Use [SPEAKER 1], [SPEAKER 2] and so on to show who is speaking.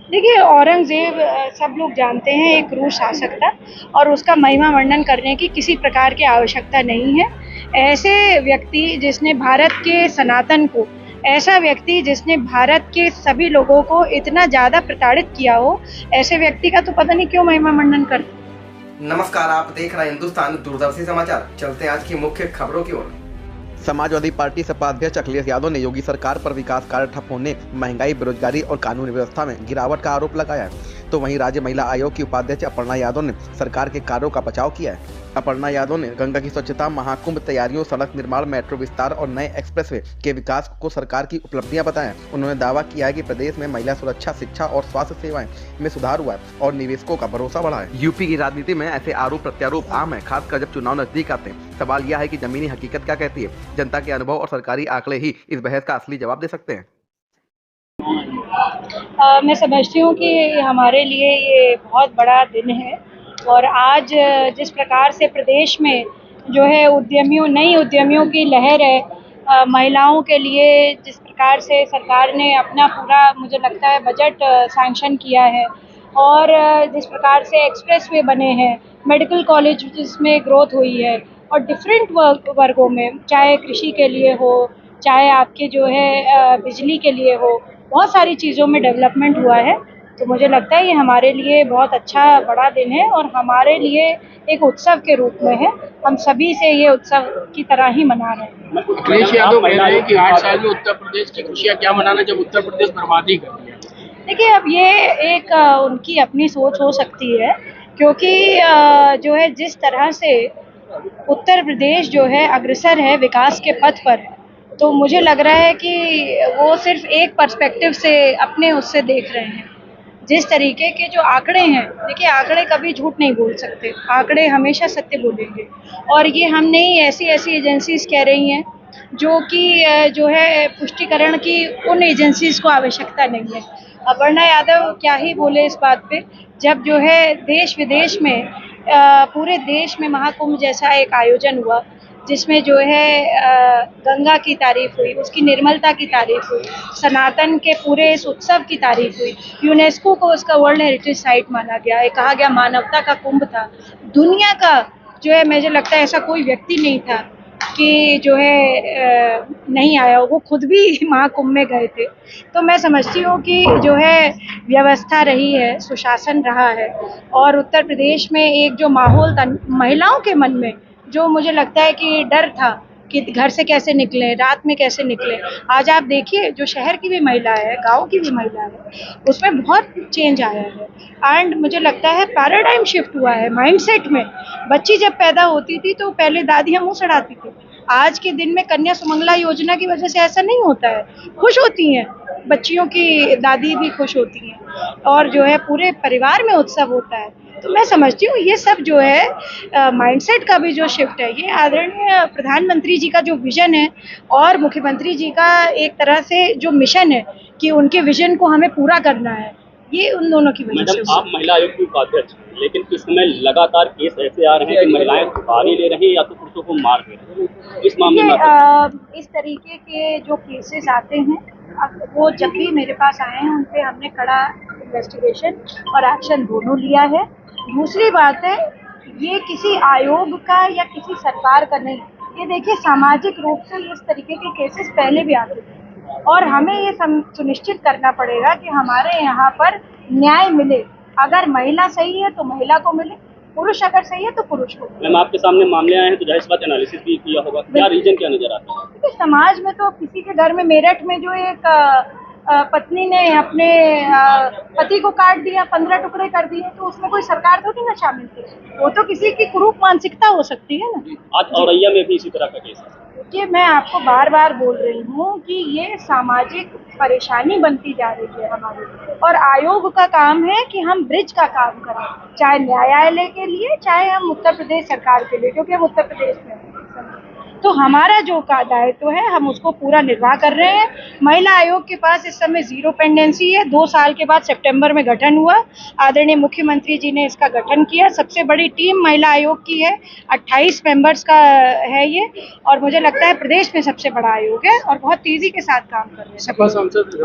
[SPEAKER 1] देखिए, औरंगज़ेब सब लोग जानते हैं एक क्रूर शासक था और उसका महिमा वर्णन करने की किसी प्रकार की आवश्यकता नहीं है। ऐसे व्यक्ति जिसने भारत के सनातन को, ऐसा व्यक्ति जिसने भारत के सभी लोगों को इतना ज़्यादा प्रताड़ित किया हो, ऐसे व्यक्ति का तो पता नहीं क्यों महिमा मंडन करते।
[SPEAKER 2] नमस्कार, आप देख रहे हैं हिंदुस्तान दूरदर्शी समाचार। चलते हैं आज की मुख्य खबरों की ओर। समाजवादी पार्टी सपा अध्यक्ष अखिलेश यादव ने योगी सरकार पर विकास कार्य ठप होने, महंगाई, बेरोजगारी और कानून व्यवस्था में गिरावट का आरोप लगाया है। तो वहीं राज्य महिला आयोग की उपाध्यक्ष अपर्णा यादव ने सरकार के कार्यों का बचाव किया है। अपर्णा यादव ने गंगा की स्वच्छता, महाकुंभ तैयारियों, सड़क निर्माण, मेट्रो विस्तार और नए एक्सप्रेसवे के विकास को सरकार की उपलब्धियां बताया। उन्होंने दावा किया है कि प्रदेश में महिला सुरक्षा, शिक्षा और स्वास्थ्य सेवाएं में सुधार हुआ है और निवेशकों का भरोसा बढ़ा है। यूपी की राजनीति में ऐसे आरोप प्रत्यारोप आम है, खासकर जब चुनाव नजदीक आते हैं। सवाल यह है कि जमीनी हकीकत क्या कहती है। जनता के अनुभव और सरकारी आंकड़े ही इस बहस का असली जवाब दे सकते हैं।
[SPEAKER 1] मैं समझती हूँ कि हमारे लिए ये बहुत बड़ा दिन है और आज जिस प्रकार से प्रदेश में जो है नई उद्यमियों की लहर है, महिलाओं के लिए जिस प्रकार से सरकार ने अपना पूरा, मुझे लगता है, बजट सैंक्शन किया है और जिस प्रकार से एक्सप्रेसवे बने हैं, मेडिकल कॉलेज जिसमें ग्रोथ हुई है और डिफरेंट वर्गों में, चाहे कृषि के लिए हो, चाहे आपके जो है बिजली के लिए हो, बहुत सारी चीज़ों में डेवलपमेंट हुआ है। तो मुझे लगता है ये हमारे लिए बहुत अच्छा बड़ा दिन है और हमारे लिए एक उत्सव के रूप में है। हम सभी से ये उत्सव की तरह ही मना रहे हैं।
[SPEAKER 3] अखिलेश यादव कह रहे हैं कि 8 साल में उत्तर प्रदेश की खुशियां क्या मनाना जब उत्तर प्रदेश बर्बादी कर दिया।
[SPEAKER 1] देखिए, अब ये एक उनकी अपनी सोच हो सकती है, क्योंकि जो है जिस तरह से उत्तर प्रदेश जो है अग्रसर है विकास के पथ पर, तो मुझे लग रहा है कि वो सिर्फ एक पर्सपेक्टिव से अपने उससे देख रहे हैं। जिस तरीके के जो आंकड़े हैं, देखिए आंकड़े कभी झूठ नहीं बोल सकते, आंकड़े हमेशा सत्य बोलेंगे और ये हम नहीं, ऐसी ऐसी एजेंसीज कह रही हैं जो कि जो है पुष्टिकरण की उन एजेंसीज को आवश्यकता नहीं है। अपर्णा यादव क्या ही बोले इस बात पे, जब जो है देश विदेश में पूरे देश में महाकुंभ जैसा एक आयोजन हुआ जिसमें जो है गंगा की तारीफ हुई, उसकी निर्मलता की तारीफ हुई, सनातन के पूरे इस उत्सव की तारीफ हुई, यूनेस्को को उसका वर्ल्ड हेरिटेज साइट माना गया है, कहा गया मानवता का कुंभ था। दुनिया का जो है, मुझे लगता है ऐसा कोई व्यक्ति नहीं था कि जो है नहीं आया हो, वो खुद भी महाकुंभ में गए थे। तो मैं समझती हूँ कि जो है व्यवस्था रही है, सुशासन रहा है और उत्तर प्रदेश में एक जो माहौल था महिलाओं के मन में, जो मुझे लगता है कि डर था कि घर से कैसे निकलें, रात में कैसे निकलें, आज आप देखिए जो शहर की भी महिला है, गाँव की भी महिला है, उसमें बहुत चेंज आया है एंड मुझे लगता है पैराडाइम शिफ्ट हुआ है माइंडसेट में। बच्ची जब पैदा होती थी तो पहले दादियाँ मुँह सड़ाती थी, आज के दिन में कन्या सुमंगला योजना की वजह से ऐसा नहीं होता है, खुश होती हैं बच्चियों की दादी भी, खुश होती हैं और जो है पूरे परिवार में उत्सव होता है। तो मैं समझती हूँ ये सब जो है माइंडसेट का भी जो शिफ्ट है, ये आदरणीय प्रधानमंत्री जी का जो विजन है और मुख्यमंत्री जी का एक तरह से जो मिशन है कि उनके विजन को हमें पूरा करना है, ये उन दोनों की वजह से।
[SPEAKER 4] मैडम, आप महिला आयोग की उपाध्यक्ष, लेकिन इस समय लगातार केस ऐसे आ रहे हैं कि महिलाएं सुपारी ले रही हैं या तो पुरुषों को मार दे रही हैं। इस मामले में
[SPEAKER 1] इस तरीके के जो केसेस आते हैं, वो जब भी मेरे पास आए हैं उन पे हमने कड़ा इन्वेस्टिगेशन और एक्शन दोनों लिया है। दूसरी बात है, ये किसी आयोग का या किसी सरकार का नहीं, ये देखिए सामाजिक रूप से इस तरीके के केसेस पहले भी आते थे और हमें ये सुनिश्चित करना पड़ेगा कि हमारे यहाँ पर न्याय मिले। अगर महिला सही है तो महिला को मिले, पुरुष अगर सही है तो पुरुष को।
[SPEAKER 4] मैम, आपके सामने मामले आए हैं तो जाहिर सी बात एनालिसिस भी किया होगा, क्या रीजन क्या नजर आता है?
[SPEAKER 1] क्योंकि समाज में तो किसी के घर में, मेरठ में जो एक पत्नी ने अपने पति को काट दिया, 15 टुकड़े कर दिए, तो उसमें कोई सरकार थोड़ी ना शामिल थी, वो तो किसी की कुरूप मानसिकता हो सकती है ना।
[SPEAKER 4] आज औरैया में भी इसी तरह का केस है।
[SPEAKER 1] देखिए, मैं आपको बार बार बोल रही हूँ कि ये सामाजिक परेशानी बनती जा रही है हमारी और आयोग का काम है कि हम ब्रिज का काम करें, चाहे न्यायालय के लिए, चाहे हम उत्तर प्रदेश सरकार के लिए, क्योंकि हम उत्तर प्रदेश में हैं। तो हमारा जो का दायित्व है हम उसको पूरा निर्वाह कर रहे हैं। महिला आयोग के पास इस समय 0 पेंडेंसी है। 2 साल के बाद सितंबर में गठन हुआ, आदरणीय मुख्यमंत्री जी ने इसका गठन किया। सबसे बड़ी टीम महिला आयोग की है, 28 मेंबर्स का है ये और मुझे लगता है प्रदेश में सबसे बड़ा आयोग है और बहुत तेजी के साथ काम कर रहे हैं।